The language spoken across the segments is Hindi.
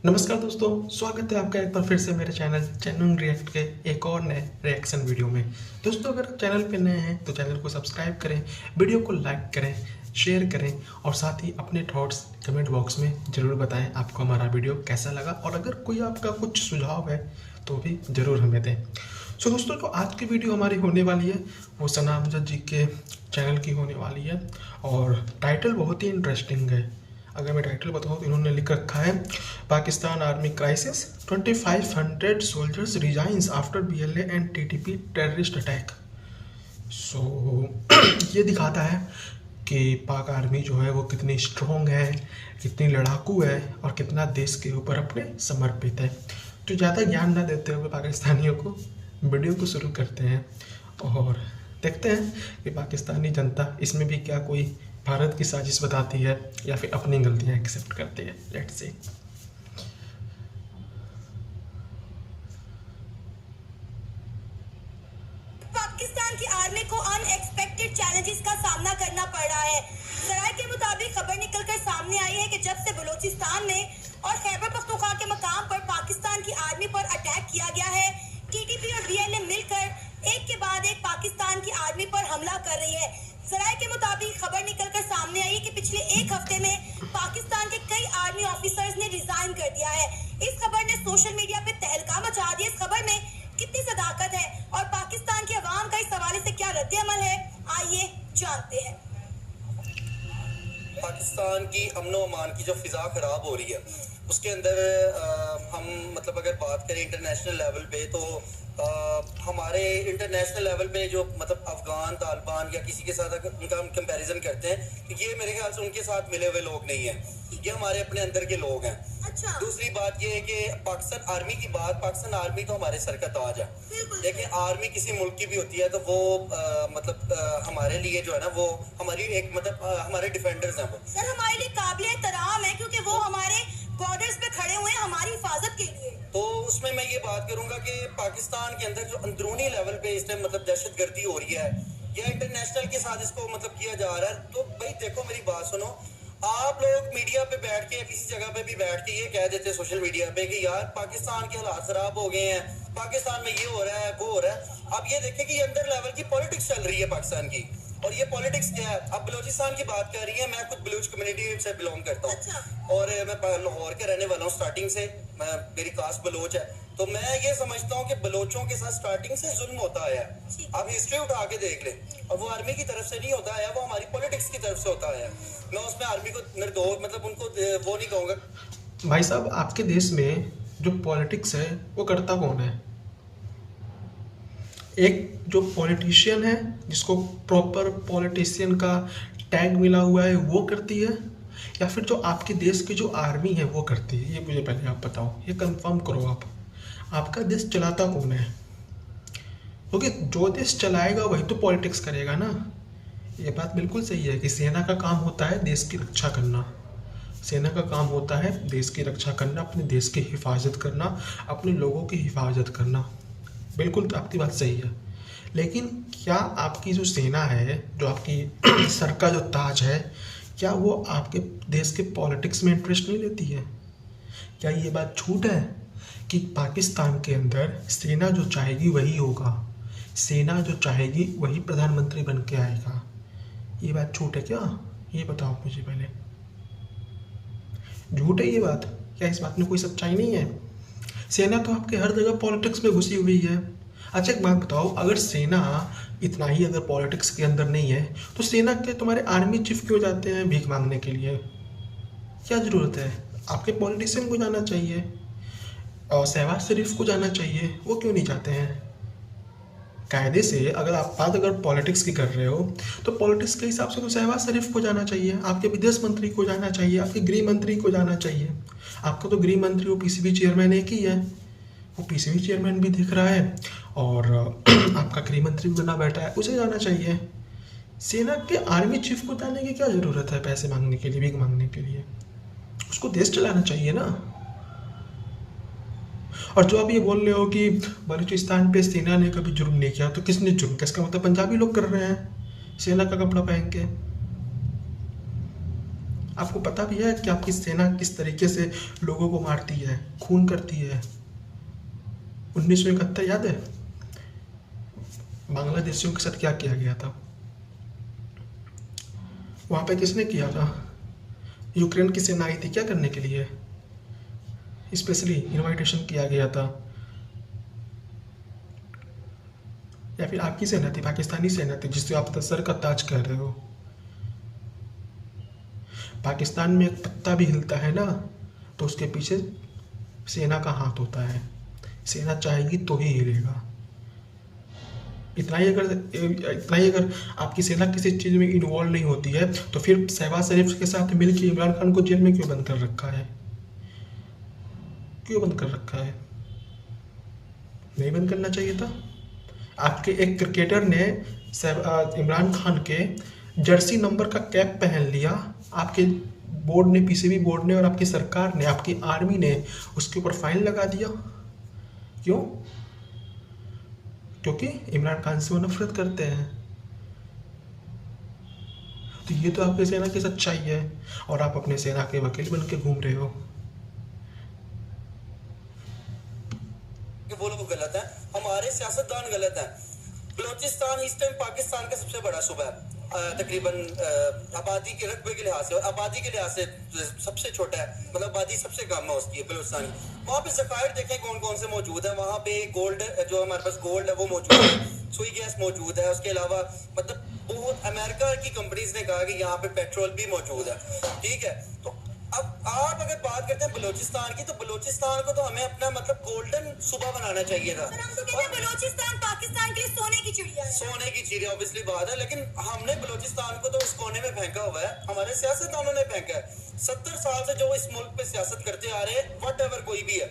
नमस्कार दोस्तों, स्वागत है आपका एक बार फिर से मेरे चैनल चैनल रिएक्ट के एक और नए रिएक्शन वीडियो में। दोस्तों, अगर आप चैनल पे नए हैं तो चैनल को सब्सक्राइब करें, वीडियो को लाइक करें, शेयर करें और साथ ही अपने थॉट्स कमेंट बॉक्स में ज़रूर बताएं आपको हमारा वीडियो कैसा लगा। और अगर कोई आपका कुछ सुझाव है तो भी ज़रूर हमें दें। सो दोस्तों, जो आज की वीडियो हमारी होने वाली है वो सना अमजद जी के चैनल की होने वाली है और टाइटल बहुत ही इंटरेस्टिंग है। अगर मैं टाइटल बताऊं तो इन्होंने लिख रखा है Pakistan army crisis, 2500 soldiers resigns after BLA and TTP terrorist attack. So ये दिखाता है कि पाक आर्मी जो है वो कितनी स्ट्रॉन्ग है, कितनी लड़ाकू है और कितना देश के ऊपर अपने समर्पित है। तो ज़्यादा ज्ञान ना देते हुए पाकिस्तानियों को वीडियो को शुरू करते हैं और देखते हैं कि पाकिस्तानी जनता इसमें भी क्या कोई भारत की साजिश बताती है या फिर अपनी गलतियां एक्सेप्ट करती है। Let's see. पाकिस्तान की आर्मी को अनएक्सपेक्टेड चैलेंजेस का सामना करना पड़ रहा है। जराये के मुताबिक खबर निकलकर सामने आई है कि जब से बलूचिस्तान में और खैबर पख्तूनख्वा के मकाम पर पाकिस्तान की आर्मी पर अटैक किया गया है, टीटीपी और बीएलए मिलकर एक के बाद एक पाकिस्तान की आर्मी पर हमला कर रही है। जराये के मुताबिक खबर निकलकर सामने आई है कि पिछले एक हफ्ते में पाकिस्तान के कई आर्मी ऑफिसर्स ने रिजाइन कर दिया है। इस खबर ने सोशल मीडिया पे तहलका मचा दिया। इस खबर में कितनी सदाकत है और पाकिस्तान के अवाम का इस हवाले से क्या रद्द-ए-अमल है, आइए जानते हैं। पाकिस्तान की अमनो अमान की जो फिजा खराब हो रही है उसके अंदर हम मतलब अगर बात करें इंटरनेशनल लेवल पे तो हमारे इंटरनेशनल लेवल पे जो मतलब अफगान तालिबान या किसी के साथ अगर उनका हम कंपैरिजन करते हैं तो ये मेरे ख्याल से उनके साथ मिले हुए लोग नहीं हैं, ये हमारे अपने अंदर के लोग हैं। अच्छा। दूसरी बात ये है कि पाकिस्तान आर्मी की बात, पाकिस्तान आर्मी तो हमारे सर का ताज है। देखिए, आर्मी किसी मुल्क की भी होती है तो वो हमारे लिए जो है ना वो हमारी एक हमारे डिफेंडर्स हैं वो। सर, हमारे लिए काबिल एहतराम है क्योंकि वो हमारे बॉर्डर्स पे खड़े हुए हैं हमारी हिफाजत के लिए। तो उसमें मैं ये बात करूंगा कि पाकिस्तान के अंदर जो अंदरूनी लेवल पे इस टाइम दहशतगर्दी हो रही है या इंटरनेशनल के साथ इसको किया जा रहा है, तो भाई देखो मेरी बात सुनो। आप लोग मीडिया पे बैठ के या किसी जगह पे भी बैठ के ये कह देते हैं सोशल मीडिया पे कि यार पाकिस्तान के हालात खराब हो गए हैं, पाकिस्तान में ये हो रहा है वो हो रहा है। अब ये देखें कि ये अंदर लेवल की पॉलिटिक्स चल रही है पाकिस्तान की, और ये पॉलिटिक्स क्या है। अब बलूचिस्तान की बात कर रही है, मैं खुद बलूच कम्युनिटी से बिलोंग करता हूँ। अच्छा। और मैं लाहौर के रहने वाला हूँ स्टार्टिंग से, मेरी कास्ट बलोच है। तो मैं ये समझता हूँ कि बलोचों के साथ स्टार्टिंग से जुल्म होता आया है। आप हिस्ट्री उठा के देख लें, और वो आर्मी की तरफ से नहीं होता आया, वो हमारी पॉलिटिक्स की तरफ से होता आया। मैं उसमें आर्मी को निर्दोष उनको वो नहीं कहूँगा। भाई साहब, आपके देश में जो पॉलिटिक्स है वो करता कौन है? एक जो पॉलिटिशियन है जिसको प्रॉपर पॉलिटिशियन का टैग मिला हुआ है वो करती है, या फिर जो आपके देश की जो आर्मी है वो करती है? ये मुझे पहले आप बताओ, ये कंफर्म करो। आपका देश चलाता कौन है? क्योंकि जो देश चलाएगा वही तो पॉलिटिक्स करेगा ना। ये बात बिल्कुल सही है कि सेना का काम होता है देश की रक्षा करना। सेना का काम होता है देश की रक्षा करना, अपने देश की हिफाजत करना, अपने लोगों की हिफाजत करना। बिल्कुल आपकी बात सही है, लेकिन क्या आपकी जो सेना है, जो आपकी सर का जो ताज है, क्या वो आपके देश के पॉलिटिक्स में इंटरेस्ट नहीं लेती है? क्या ये बात झूठ है कि पाकिस्तान के अंदर सेना जो चाहेगी वही होगा, सेना जो चाहेगी वही प्रधानमंत्री बन के आएगा? ये बात झूठ है क्या? ये बताओ मुझे पहले। झूठ है ये बात? क्या इस बात में कोई सच्चाई नहीं है? सेना तो आपके हर जगह पॉलिटिक्स में घुसी हुई है। अच्छा, एक बात बताओ, अगर सेना इतना ही अगर पॉलिटिक्स के अंदर नहीं है तो सेना के तुम्हारे आर्मी चीफ क्यों जाते हैं भीख मांगने के लिए? क्या ज़रूरत है? आपके पॉलिटिशियन को जाना चाहिए और शहबाज शरीफ को जाना चाहिए, वो क्यों नहीं जाते हैं? कायदे से अगर पॉलिटिक्स की कर रहे हो तो पॉलिटिक्स के हिसाब से तो शहबाज शरीफ को जाना चाहिए, आपके विदेश मंत्री को जाना चाहिए, आपके गृह मंत्री को जाना चाहिए। आपका तो गृह मंत्री वो पीसीबी चेयरमैन एक ही है, वो पीसीबी चेयरमैन भी दिख रहा है और आपका गृह मंत्री भी बना बैठा है, उसे जाना चाहिए। सेना के आर्मी चीफ को जाने की क्या ज़रूरत है पैसे मांगने के लिए, भीख मांगने के लिए? उसको देश चलाना चाहिए ना। और जो आप ये बोल रहे हो कि बलूचिस्तान पे सेना ने कभी जुर्म नहीं किया, तो किसने जुर्म किया? इसका मतलब पंजाबी लोग कर रहे हैं सेना का कपड़ा पहन के। आपको पता भी है कि आपकी सेना किस तरीके से लोगों को मारती है, खून करती है। 1971 याद है बांग्लादेशियों के साथ क्या किया गया था? वहाँ पे किसने किया था? यूक्रेन की सेना आई थी क्या करने के लिए? स्पेशली इनविटेशन किया गया था, या फिर आपकी सेना थी, पाकिस्तानी सेना थी जिससे आप सर का ताज कर रहे हो? पाकिस्तान में एक पत्ता भी हिलता है ना तो उसके पीछे सेना का हाथ होता है। सेना चाहेगी तो ही हिलेगा। इतना ही अगर आपकी सेना किसी चीज़ में इन्वॉल्व नहीं होती है तो फिर शहबाज शरीफ के साथ मिलकर इमरान खान को जेल में क्यों बंद कर रखा है? क्यों बंद कर रखा है? नहीं बंद करना चाहिए था। आपके एक क्रिकेटर ने इमरान खान के जर्सी नंबर का कैप पहन लिया। आपके बोर्ड ने, पीसीबी बोर्ड ने और आपकी सरकार ने, आपकी आर्मी ने उसके ऊपर फाइन लगा दिया। क्यों? क्योंकि इमरान खान से वो नफरत करते हैं। तो ये तो आपकी सेना की सच्चाई है और आप अपने सेना के वकील बन के घूम रहे हो। वो लोग गलत है, हमारे सियासतदान गलत है। बलोचिस्तान इस टाइम पाकिस्तान का सबसे बड़ा सूबा है, तकरीबन आबादी के रकबे के लिहाज से, आबादी के लिहाज से सबसे छोटा है, मतलब आबादी सबसे कम है उसकी बलोचिस्तान। वहाँ पे ज़खायर देखें कौन कौन से मौजूद है। वहाँ पे गोल्ड, जो हमारे पास गोल्ड है वो मौजूद है, सुई गैस मौजूद है। उसके अलावा मतलब बहुत अमेरिका की कंपनीज ने कहा कि यहाँ पे पेट्रोल भी मौजूद है, ठीक है। तो अब आप अगर बात करते हैं बलोचिस्तान की, तो बलोचिस्तान को तो हमें अपना मतलब गोल्डन सूबा बनाना चाहिए था। हम तो कहते हैं बलोचिस्तान पाकिस्तान के लिए सोने की चिड़िया है। सोने की चिड़िया ऑब्वियसली बात है, लेकिन हमने बलोचिस्तान को तो उस कोने में फेंका हुआ है, हमारे सियासतदानों ने फेंका है। 70 साल से जो इस मुल्क पे सियासत करते आ रहे हैं, वट एवर कोई भी है,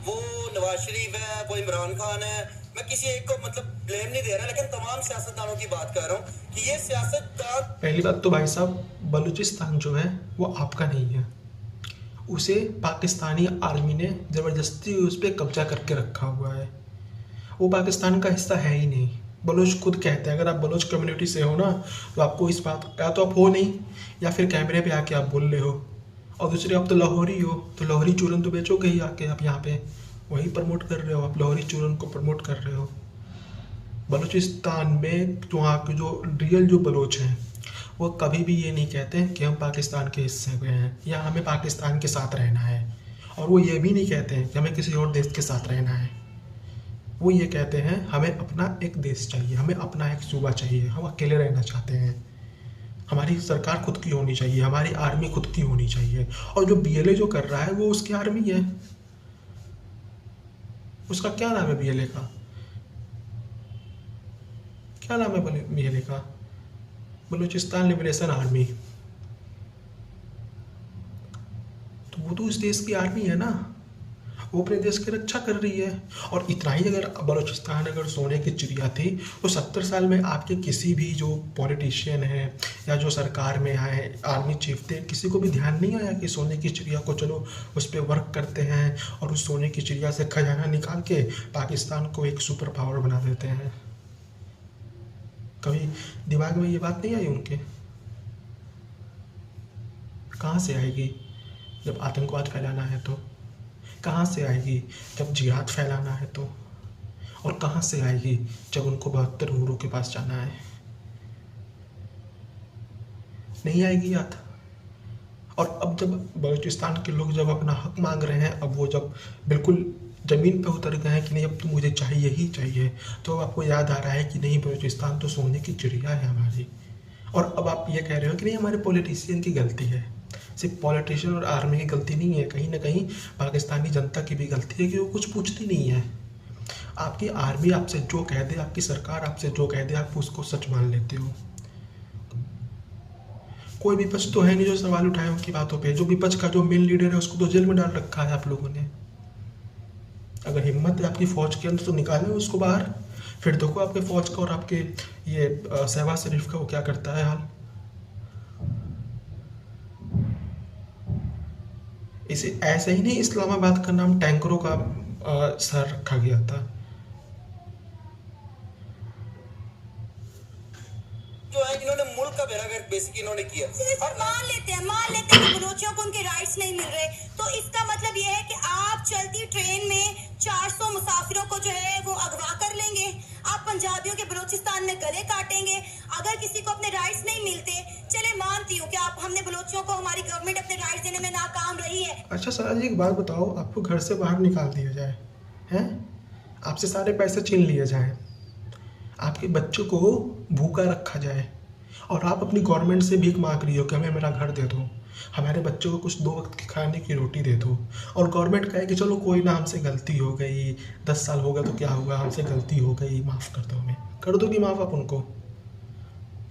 वो नवाज शरीफ है, वो इमरान खान है, मैं किसी एक को मतलब ब्लेम नहीं दे रहा, लेकिन तमाम सियासतदानों की बात कर रहा हूँ कि ये सियासतदान। पहली बात तो भाई साहब, बलूचिस्तान जो है वो आपका नहीं है। उसे पाकिस्तानी आर्मी ने ज़बरदस्ती उस पर कब्जा करके रखा हुआ है। वो पाकिस्तान का हिस्सा है ही नहीं। बलोच खुद कहते हैं, अगर आप बलोच कम्युनिटी से हो ना तो आपको इस बात, या तो आप हो नहीं या फिर कैमरे पे आके आप बोल रहे हो, और दूसरे आप तो लाहौरी हो, तो लाहौरी चूरन तो बेचोगे ही आके। आप यहाँ पे वही प्रमोट कर रहे हो, आप लाहौरी चूरन को प्रमोट कर रहे हो। बलूचिस्तान में जो वहाँ के जो रियल जो बलोच हैं वो कभी भी ये नहीं कहते कि हम पाकिस्तान के हिस्से में हैं या हमें पाकिस्तान के साथ रहना है, और वो ये भी नहीं कहते हैं कि हमें किसी और देश के साथ रहना है। वो ये कहते हैं हमें अपना एक देश चाहिए, हमें अपना एक सूबा चाहिए, हम अकेले रहना चाहते हैं, हमारी सरकार खुद की होनी चाहिए, हमारी आर्मी खुद की होनी चाहिए। और जो बीएलए जो कर रहा है वो उसकी आर्मी है। उसका क्या नाम है बीएलए का? क्या नाम है बीएलए का? Balochistan liberation army. तो वो तो उस देश की आर्मी है ना, वो अपने देश की रक्षा कर रही है। और इतना ही अगर बलूचिस्तान अगर सोने की चिड़िया थी तो 70 साल में आपके किसी भी जो पॉलिटिशियन है या जो सरकार में आए आर्मी चीफ थे, किसी को भी ध्यान नहीं आया कि सोने की चिड़िया को चलो उस पर वर्क करते हैं और उस सोने की चिड़िया से खजाना निकाल के पाकिस्तान को एक सुपर पावर बना देते हैं। कभी दिमाग में ये बात नहीं आई उनके? कहाँ से आएगी जब आतंकवाद फैलाना है तो? कहाँ से आएगी जब जिहाद फैलाना है तो? और कहाँ से आएगी जब उनको 72 हूरों के पास जाना है? नहीं आएगी याद। और अब जब बलूचिस्तान के लोग जब अपना हक मांग रहे हैं, अब वो जब बिल्कुल ज़मीन पे उतर गए हैं कि नहीं अब तो मुझे चाहिए ही चाहिए, तो आपको याद आ रहा है कि नहीं बलूचिस्तान तो सोने की चिड़िया है हमारी। और अब आप ये कह रहे हो कि नहीं हमारे पॉलिटिशियन की गलती है। सिर्फ पॉलिटिशियन और आर्मी की गलती नहीं है, कहीं ना कहीं पाकिस्तानी जनता की भी गलती है कि वो कुछ पूछती नहीं है। आपकी आर्मी आपसे जो कह दे, आपकी सरकार आपसे जो कह दे, आप उसको सच मान लेते हो। कोई विपक्ष तो है नहीं जो सवाल उठाए उनकी बातों पे। जो विपक्ष का जो मेन लीडर है उसको तो जेल में डाल रखा है आप लोगों ने। अगर हिम्मत है आपकी फौज के अंदर तो निकाले उसको बाहर। फिर देखो आपके फौज का और आपके ये शहबाज शरीफ का वो क्या करता है हाल। इसे ऐसे ही नहीं इस्लामाबाद का नाम टैंकरों का शहर रखा गया था। जो है इन्होंने मुल्क का बेड़ा गर्क स्टेटमेंट बेसिक इन्होंने किया। और मान लेते हैं कि बलोचियों को उनके राइट्स नहीं मिल रहे, तो इसका मतलब ये है कि आप चलती ट्रेन में 400 मुसाफिरों को जो है वो अगवा कर लेंगे, आप पंजाबियों के बलोचिस्तान में गले काटेंगे अगर किसी को अपने राइट्स नहीं मिलते। चले मानती हूँ कि आप हमने बलोचियों को हमारी गवर्नमेंट अपने राइट्स देने में नाकाम रही है। अच्छा सर जी एक बात बताओ, आपको घर से बाहर निकाल दिया जाए, हैं, आपसे सारे पैसे छीन लिए जाएं, आपके बच्चों को भूखा रखा जाए और आप अपनी गवर्नमेंट से भीख मांग रही हो कि हमें मेरा घर दे दो, हमारे बच्चों को कुछ 2 वक्त की खाने की रोटी दे दो, और गवर्नमेंट कहे कि चलो कोई ना, हमसे गलती हो गई, 10 साल हो गया तो क्या हुआ, हमसे गलती हो गई, माफ़ कर दो हमें। कर दोगी माफ़ आप उनको,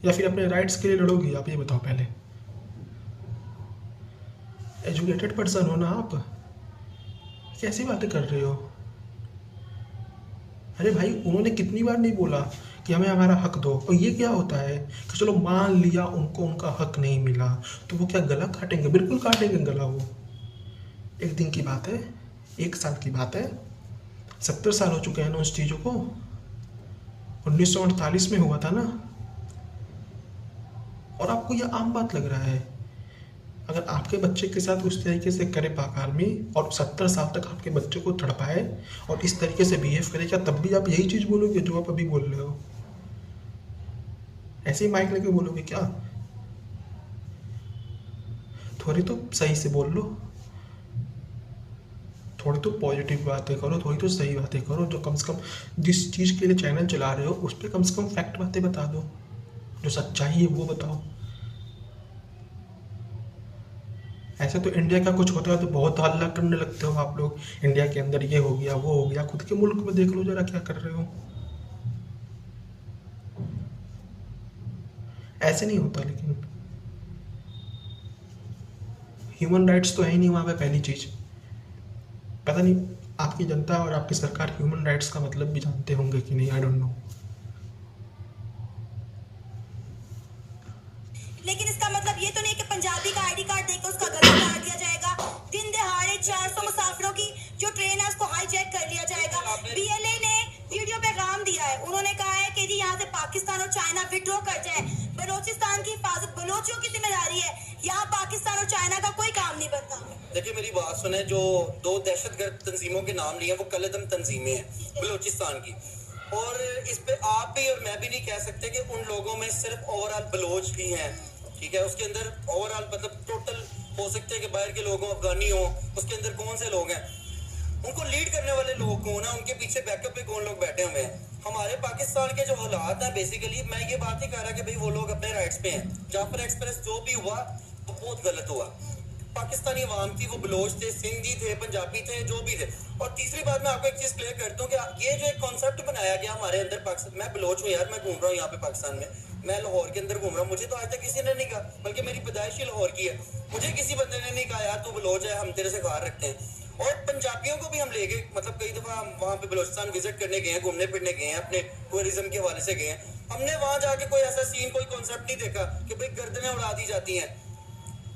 या फिर अपने राइट्स के लिए लड़ोगी? आप ये बताओ पहले। एजुकेटेड पर्सन हो ना आप, कैसी बातें कर रहे हो? अरे भाई उन्होंने कितनी बार नहीं बोला कि हमें हमारा हक दो, और ये क्या होता है कि चलो मान लिया उनको उनका हक नहीं मिला तो वो क्या गला काटेंगे? बिल्कुल काटेंगे गला। वो एक दिन की बात है, 1 साल की बात है, 70 साल हो चुके हैं ना उस चीज़ों को। 1948 में हुआ था ना, और आपको ये आम बात लग रहा है। अगर आपके बच्चे के साथ उस तरीके से करे पाक आर्मी और 70 साल तक आपके बच्चे को तड़पाए और इस तरीके से बिहेव करे, क्या तब भी आप यही चीज़ बोलोगे जो आप अभी बोल रहे हो? ऐसे ही माइक लेके बोलोगे क्या? थोड़ी तो सही से बोल लो, थोड़ी तो पॉजिटिव बातें करो, थोड़ी तो सही बातें करो, जो कम से कम जिस चीज़ के लिए चैनल चला रहे हो उस पर कम से कम फैक्ट बातें बता दो, जो सच्चाई है वो बताओ। ऐसे तो इंडिया का कुछ होता है तो बहुत हल्ला करने लगते हो आप लोग, इंडिया के अंदर ये हो गया वो हो गया। खुद के मुल्क में देख लो जरा क्या कर रहे हो। ऐसे नहीं होता, लेकिन ह्यूमन राइट्स तो है ही नहीं वहाँ पे। पहली चीज़, पता नहीं आपकी जनता और आपकी सरकार ह्यूमन राइट्स का मतलब भी जानते होंगे कि नहीं, आई डोंट नो। लेकिन इसका मतलब ये तो नहीं कि पंजाबी का आईडी कार्ड देकर उसका गला काट दिया जाएगा। दिन दहाड़े 400 मुसाफिरों की जो ट्रेन है उसको हाईजैक कर लिया जाएगा। बीएलए ने वीडियो पैगाम दिया है, उन्होंने कहा है कि जी यहाँ से पाकिस्तान और चाइना विड्रॉ कर जाए। बलोचिस्तान की हिफाजत बलोचियों की जिम्मेदारी है, यहाँ पाकिस्तान और चाइना का कोई काम नहीं बनता। देखिए मेरी बात सुने, जो 2 दहशतगर्द तंजीमों के नाम लिए वो कलदम तंजीमें हैं बलोचिस्तान की, और इस पे आप भी और मैं भी नहीं कह सकते कि उन लोगों में सिर्फ ओवरऑल बलोच ही हैं, ठीक है। उसके अंदर ओवरऑल मतलब टोटल हो सकते हैं कि बाहर के लोग हों, अफगानी हों, उसके अंदर कौन से लोग हैं, उनको लीड करने वाले लोग कौन है, उनके पीछे बैकअप पे कौन लोग बैठे हुए हैं। हमारे पाकिस्तान के जो हालात हैं, बेसिकली मैं ये बात ही कह रहा कि भाई वो लोग अपने राइट्स पे हैं। जाफर एक्सप्रेस जो भी हुआ वो बहुत गलत हुआ। पाकिस्तानी अवाम थी, वो बलोच थे, सिंधी थे, पंजाबी थे, जो भी थे। और तीसरी बात मैं आपको एक चीज क्लियर करता हूँ कि ये जो एक कॉन्सेप्ट बनाया गया हमारे अंदर पाकिस्तान, मैं बलोच हूँ यार, मैं घूम रहा हूँ यहाँ पे पाकिस्तान में, मैं लाहौर के अंदर घूम रहा हूँ, मुझे तो आज तक किसी ने नहीं कहा, बल्कि मेरी पैदाइश ही लाहौर की है, मुझे किसी बंदे ने नहीं कहा यार तू बलोच है, हम तेरे से खार रखते हैं। और पंजाबियों को भी हम ले गए, मतलब कई दफा हम वहाँ पे बलोचिस्तान विजिट करने गए हैं, घूमने फिरने गए हैं, अपने टूरिज्म के हवाले से गए हैं। हमने वहाँ जाके कोई ऐसा सीन, कोई कॉन्सेप्ट नहीं देखा कि भाई गर्दनें उड़ा दी जाती हैं।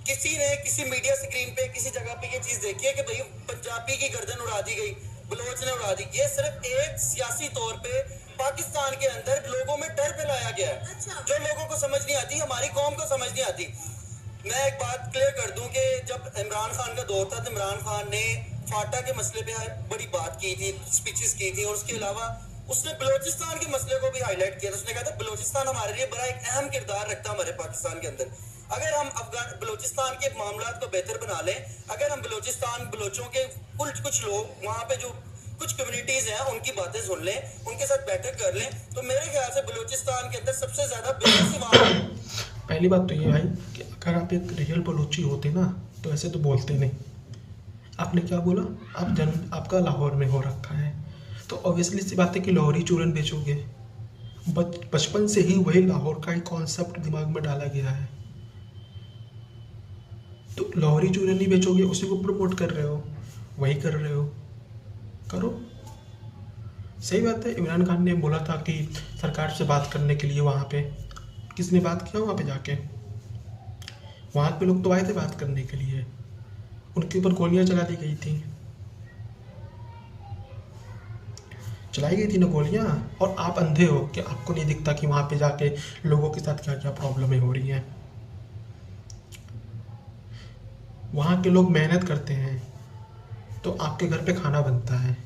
किसी ने किसी मीडिया स्क्रीन पे किसी जगह पे ये चीज देखी है कि भाई पंजाबी की गर्दन उड़ा दी गई, बलोच ने उड़ा दी। ये सिर्फ एक सियासी तौर पे पाकिस्तान के अंदर लोगों में डर फैलाया गया है। अच्छा। जो लोगों को समझ नहीं आती, हमारी कौम को समझ नहीं आती। मैं एक बात क्लियर कर दूं कि जब इमरान खान का दौर था तो इमरान खान ने फाटा के मसले पे बड़ी बात की थी, स्पीचेस की थी, और उसके अलावा उसने बलोचिस्तान के मसले को भी हाईलाइट किया था। उसने कहा था बलोचिस्तान हमारे लिए बड़ा एक अहम किरदार रखता है हमारे पाकिस्तान के अंदर। अगर हम बलोचिस्तान के मामलात को बेहतर बना लें, अगर हम बलोचों के कुछ लोग वहाँ पे जो कुछ कम्युनिटीज हैं उनकी बातें सुन लें, उनके साथ बैठक कर लें, तो मेरे ख्याल से बलोचिस्तान के अंदर सबसे ज्यादा पहली बात तो ये भाई कि अगर आप एक रियल बलोची होते ना तो ऐसे तो बोलते नहीं। आपने क्या बोला, आपका लाहौर में हो रखा है, तो ऑब्वियसली सी बात है कि लाहौरी चूरन बेचोगे। बचपन से ही वही लाहौर का एक कॉन्सेप्ट दिमाग में डाला गया है, तो लाहौरी चूरन ही बेचोगे, उसी को प्रमोट कर रहे हो, वही कर रहे हो, करो। सही बात है, इमरान खान ने बोला था कि सरकार से बात करने के लिए, वहाँ पे किसने बात किया? वहाँ पे जाके वहाँ पे लोग तो आए थे बात करने के लिए, उनके ऊपर गोलियां चला दी गई थी, चलाई गई थी ना गोलियां। और आप अंधे हो कि आपको नहीं दिखता कि वहाँ पे जाके लोगों के साथ क्या क्या प्रॉब्लमें हो रही हैं। वहाँ के लोग मेहनत करते हैं तो आपके घर पे खाना बनता है।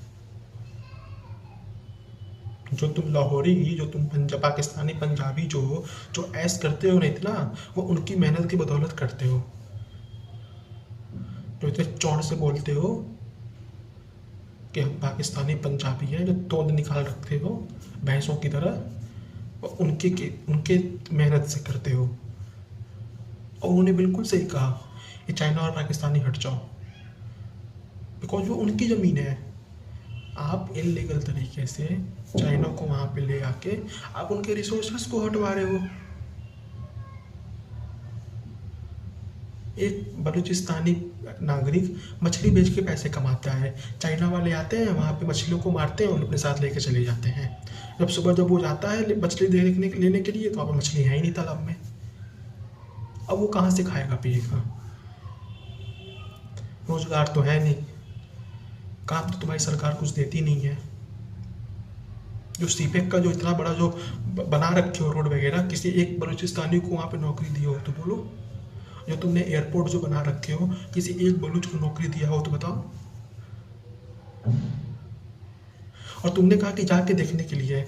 जो तुम लाहौरी, जो तुम पाकिस्तानी पंजाबी जो ऐश करते हो ना इतना, वो उनकी मेहनत की बदौलत करते हो। जो इतने चौड़ से बोलते हो कि हम पाकिस्तानी पंजाबी हैं, जो तोंद निकाल रखते हो भैंसों की तरह, वो उनके मेहनत से करते हो। और उन्होंने बिल्कुल सही कहा कि चाइना और पाकिस्तानी हट जाओ, बिकॉज वो उनकी ज़मीन है। आप इलीगल तरीके से चाइना को वहाँ पे ले आके आप उनके रिसोर्सेस को हटवा रहे हो। एक बलूचिस्तानी नागरिक मछली बेच के पैसे कमाता है, चाइना वाले आते हैं वहाँ पे मछलियों को मारते हैं और अपने साथ लेके चले जाते हैं। जब वो जाता है मछली लेने के लिए, तो वहाँ पे मछली है ही नहीं तालाब में। अब वो कहाँ से खाएगा पिएगा? रोजगार तो है नहीं, काम तो तुम्हारी सरकार कुछ देती नहीं है। जो सीपेक का जो इतना बड़ा जो बना रखे हो रोड वगैरह, किसी एक बलूचिस्तानी को वहाँ पे नौकरी दी हो तो बोलो। जो तुमने एयरपोर्ट जो बना रखे हो, किसी एक बलूच को नौकरी दिया हो तो बताओ। और तुमने कहा कि जाके देखने के लिए,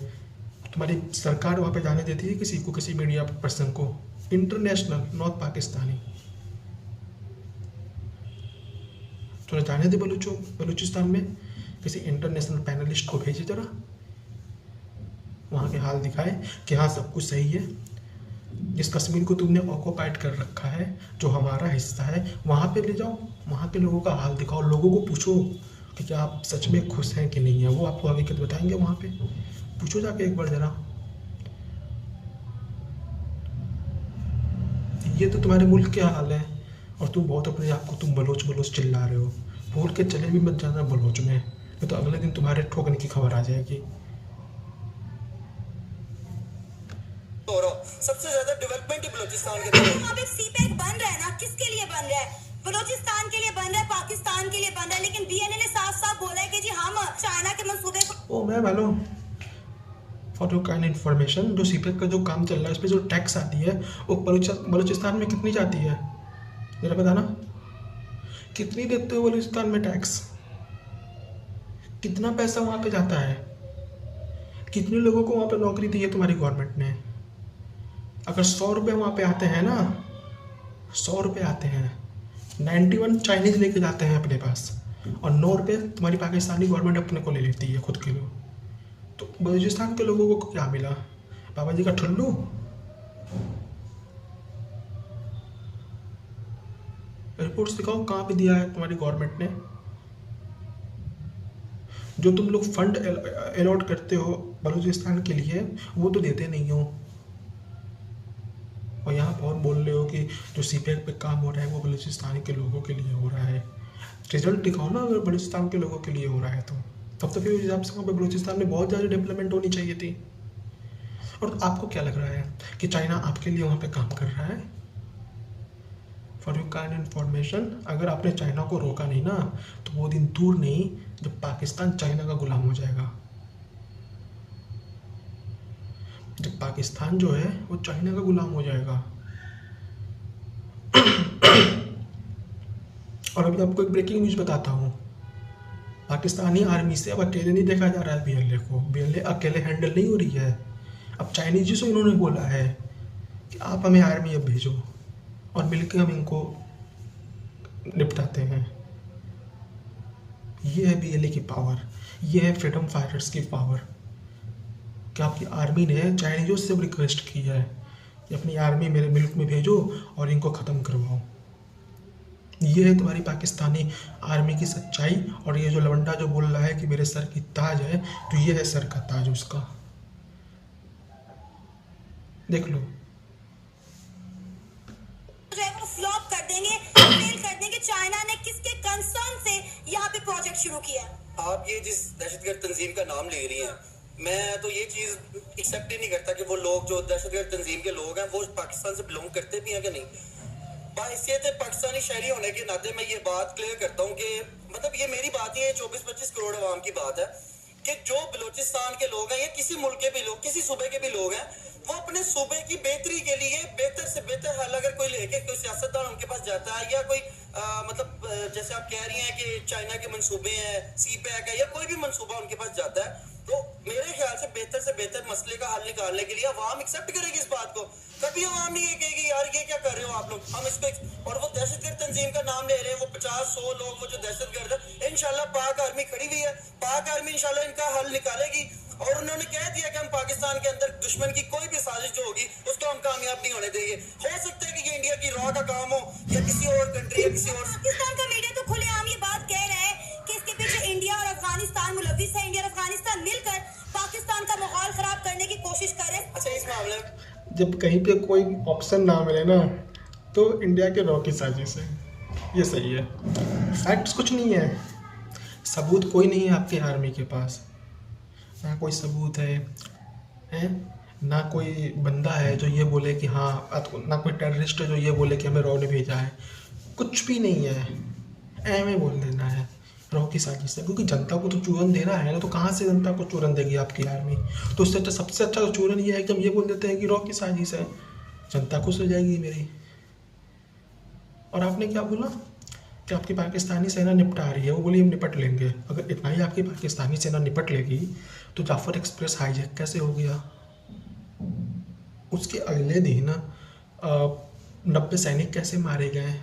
तुम्हारी सरकार वहाँ पे जाने देती है किसी को, किसी मीडिया पर्सन को? International, not Pakistani. थोड़ा जाने दे बलूचिस्तान में किसी इंटरनेशनल पैनलिस्ट को भेजे, जरा वहाँ के हाल दिखाए कि हाँ सब कुछ सही है। जिस कश्मीर को तुमने ऑक्युपाइड कर रखा है, जो हमारा हिस्सा है, वहाँ पे ले जाओ, वहाँ के लोगों का हाल दिखाओ, लोगों को पूछो कि क्या आप सच में खुश हैं कि नहीं है। वो आपको हकीकत बताएंगे, वहाँ पे पूछो जाके एक बार जरा। ये तो तुम्हारे मुल्क के हाल है और तुम बहुत अपने आप को तुम बलोच चिल्ला रहे हो। भूल के चले भी मत जाना बलोच में, नहीं तो अगले दिन तुम्हारे ठोकने की खबर आ जाएगी। सबसे ज्यादा डेवलपमेंट ही बलूचिस्तान के अंदर वहाँ पे सीपेक बन रहा है ना, किसके लिए बन रहा है? बलूचिस्तान के लिए बन रहा है, पाकिस्तान के लिए बन रहा है। लेकिन बीएनए ने साफ साफ बोला है कि जी हम चाइना के मंसूबे को। Oh ma'am hello, for your kind information, जो सीपेक का जो काम चल रहा है उस पर जो टैक्स आती है वो बलूचिस्तान में कितनी जाती है जरा बताना। कितनी देते हो बलूचिस्तान में टैक्स? कितना पैसा वहाँ पे जाता है? कितने लोगों को वहाँ पे नौकरी दी है तुम्हारी गवर्नमेंट ने? अगर 100 रुपये वहाँ पे आते हैं ना, 100 रुपये आते हैं, 91 चाइनीज लेके जाते हैं अपने पास और 9 रुपये तुम्हारी पाकिस्तानी गवर्नमेंट अपने को ले लेती है खुद के लिए। तो बलूचिस्तान के लोगों को क्या मिला? बाबा जी का ठुल्लू? रिपोर्ट्स दिखाओ कहाँ पे दिया है तुम्हारी गवर्नमेंट ने। जो तुम लोग फंड अलॉट करते हो बलूचिस्तान के लिए, वो तो देते नहीं हो। और यहाँ बहुत बोल रहे हो कि जो सीपेक पे काम हो रहा है वो बलूचिस्तान के लोगों के लिए हो रहा है। रिजल्ट दिखाओ ना, अगर बलूचिस्तान के लोगों के लिए हो रहा है तो तब तो फिर उस हिसाब से वहाँ पे बलूचिस्तान में बहुत ज़्यादा डेवलपमेंट होनी चाहिए थी। और आपको क्या लग रहा है कि चाइना आपके लिए वहाँ पे काम कर रहा है? फॉर योर काइंड इन्फॉर्मेशन, अगर आपने चाइना को रोका नहीं ना, तो वो दिन दूर नहीं जब पाकिस्तान चाइना का गुलाम हो जाएगा। जब पाकिस्तान जो है वो चाइना का गुलाम हो जाएगा। और अभी आपको एक ब्रेकिंग न्यूज़ बताता हूँ। पाकिस्तानी आर्मी से अब अकेले नहीं देखा जा रहा है बीएलए को। बीएलए अकेले हैंडल नहीं हो रही है। अब चाइनीज़ से उन्होंने बोला है कि आप हमें आर्मी अब भेजो और मिलकर हम इनको निपटाते हैं। ये है बीएलए की पावर, ये है फ्रीडम फाइटर्स की पावर। कि आपकी आर्मी ने चाइनीज़ों से रिक्वेस्ट की है कि अपनी आर्मी मेरे मुल्क में भेजो और इनको ख़त्म करवाओ। ये है तुम्हारी पाकिस्तानी आर्मी की सच्चाई। और ये जो लवंडा जो बोल रहा है कि मेरे सर की ताज है, तो ये है सर का ताज उसका। देख लो, फ्लॉप कर देंगे, फेल कर देंगे। चाइना ने किसके कंसर्न से यहाँ पे प्रोजेक्ट शुरू किया? आप ये जिस दहशतगर्द तंजीम का नाम ले रही हैं, मैं तो ये चीज एक्सेप्ट ही नहीं करता कि वो लोग जो दहशतगर्द तंजीम के लोग हैं वो पाकिस्तान से बिलोंग करते भी हैं कि नहीं। बाहैसियत पाकिस्तानी शहरी होने के नाते मैं ये बात क्लियर करता हूँ कि मतलब ये मेरी बात ही है, 24-25 करोड़ आवाम की बात है कि जो बलूचिस्तान के लोग हैं या किसी मुल्क के भी लोग, किसी सूबे के भी लोग हैं, वो अपने सूबे की बेहतरी के लिए बेहतर से बेहतर हल अगर कोई लेके कोई सियासतदान उनके पास जाता है, या कोई जैसे आप कह रही हैं कि चाइना के मंसूबे हैं, सी पैक है, या कोई भी मंसूबा उनके पास जाता है, तो मेरे ख्याल से बेहतर मसले का हल निकालने के लिए अवाम एक्सेप्ट करेगी इस बात को। कभी अवाम नहीं ये कहेगी यार ये क्या कर रहे हो आप लोग, हम इसको और वो दहशतगर्द तंजीम का नाम ले रहे हैं, वो 50-100 लोग वो जो दहशतगर्द है, इंशाल्लाह पाक आर्मी खड़ी हुई है, पाक आर्मी इंशाल्लाह इनका हल निकालेगी। और उन्होंने कह दिया कि हम पाकिस्तान के अंदर दुश्मन की कोई भी साजिश जो होगी उसको हम कामयाब नहीं होने देंगे। हो सकता है कि ये इंडिया की रॉ का काम हो या किसी और कंट्री या किसी और। पाकिस्तान का मीडिया तो खुलेआम ये बात कह रहा है कि इसके पीछे इंडिया और अफगानिस्तान मुलविस है, इंडिया और अफगानिस्तान मिलकर पाकिस्तान का माहौल खराब करने की कोशिश कर रहे हैं। अच्छा, इस मामले में जब कहीं पे कोई ऑप्शन ना मिले ना तो इंडिया के रॉ की साजिश है, ये सही है। फैक्ट्स कुछ नहीं है, सबूत कोई नहीं है आपके आर्मी के पास, ना कोई सबूत है ना कोई बंदा है जो ये बोले कि हाँ, ना कोई टेररिस्ट है जो ये बोले कि हमें रॉ ने भेजा है, कुछ भी नहीं है। एम बोल देना है रॉ की साजिश है, क्योंकि जनता को तो चूरन देना है ना, तो कहाँ से जनता को चूरन देगी आपकी आर्मी? तो उससे अच्छा सबसे अच्छा चूरन ये है कि हम ये बोल देते हैं कि रॉ की साजिश है, जनता खुश हो जाएगी मेरी। और आपने क्या बोला कि आपकी पाकिस्तानी सेना निपटा रही है, वो बोली हम निपट लेंगे। अगर इतना ही आपकी पाकिस्तानी सेना निपट लेगी तो जाफर एक्सप्रेस हाईजैक कैसे हो गया? उसके अगले दिन 90 सैनिक कैसे मारे गए?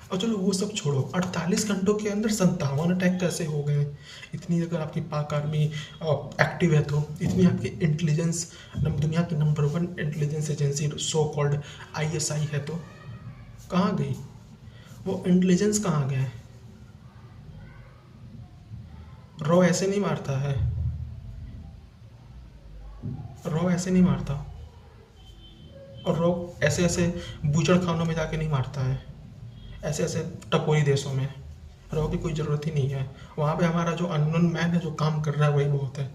और चलो वो सब छोड़ो, 48 घंटों के अंदर 57 अटैक कैसे हो गए? इतनी अगर आपकी पाक आर्मी एक्टिव है तो, इतनी आपकी इंटेलिजेंस दुनिया की number 1 intelligence agency so called ISI है तो कहाँ गई वो इंटेलिजेंस? कहाँ गए? रॉ ऐसे नहीं मारता है, रॉ ऐसे नहीं मारता, और रॉ ऐसे ऐसे बूचड़ खानों में जाके नहीं मारता है, ऐसे ऐसे टपोरी देशों में रॉ की कोई ज़रूरत ही नहीं है। वहाँ पे हमारा जो अननोन मैन है जो काम कर रहा है वही बहुत है।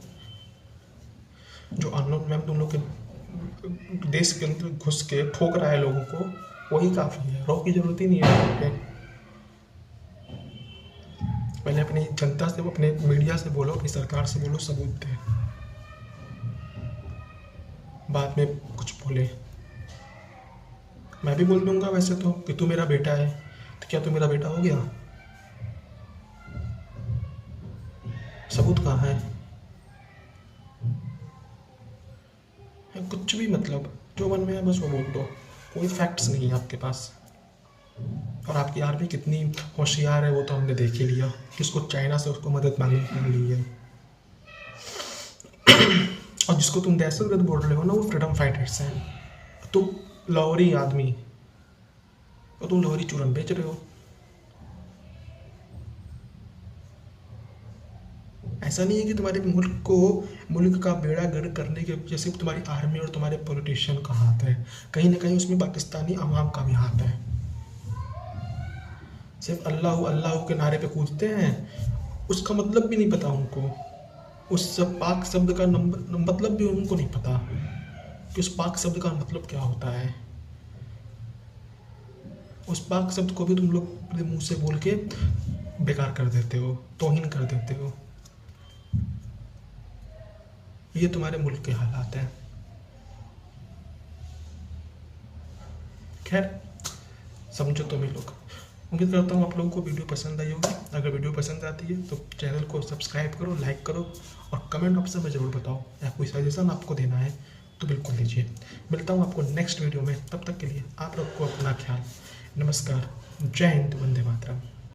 जो अननोन मैन तुम लोग के देश के अंदर घुस के ठोक रहा है लोगों को, वही काफ़ी है, रॉ की ज़रूरत ही नहीं है। पहले अपनी जनता से, अपने मीडिया से बोलो, अपनी सरकार से बोलो, सबूत दे, बाद में कुछ बोले। मैं भी बोल दूंगा वैसे तो कि तू मेरा बेटा है, तो क्या तू मेरा बेटा हो गया? सबूत कहाँ है? कुछ भी, मतलब जो मन में है बस वो बोल दो, कोई फैक्ट्स नहीं है आपके पास। और आपकी आर्मी कितनी होशियार है वो तो हमने देख ही लिया, किसको चाइना से उसको मदद मांगनी पड़ रही है। और जिसको तुम दहशतगर्द बोल रहे हो ना, वो फ्रीडम फाइटर्स हैं। तुम लाहौरी आदमी, और तुम लाहौरी चूरन बेच रहे हो। ऐसा नहीं है कि तुम्हारे मुल्क का बेड़ा गर्क करने के जैसे तुम्हारी आर्मी और तुम्हारे पॉलिटिशियन का हाथ है, कहीं ना कहीं उसमें पाकिस्तानी अवाम का भी हाथ है। सिर्फ अल्लाह अल्लाह के नारे पे कूदते हैं, उसका मतलब भी नहीं पता उनको, उस सब पाक शब्द का मतलब भी उनको नहीं पता कि उस पाक शब्द का मतलब क्या होता है। उस पाक शब्द को भी तुम लोग अपने मुंह से बोल के बेकार कर देते हो, तौहीन कर देते हो। ये तुम्हारे मुल्क के हालात हैं। खैर, समझो तुम ही लोग। उम्मीद करता हूँ आप लोगों को वीडियो पसंद आई होगी। अगर वीडियो पसंद आती है तो चैनल को सब्सक्राइब करो, लाइक करो, और कमेंट ऑप्शन में ज़रूर बताओ, या कोई सजेशन आपको देना है तो बिल्कुल दीजिए। मिलता हूँ आपको नेक्स्ट वीडियो में, तब तक के लिए आप लोग को अपना ख्याल। नमस्कार, जय हिंद, वंदे मातरम।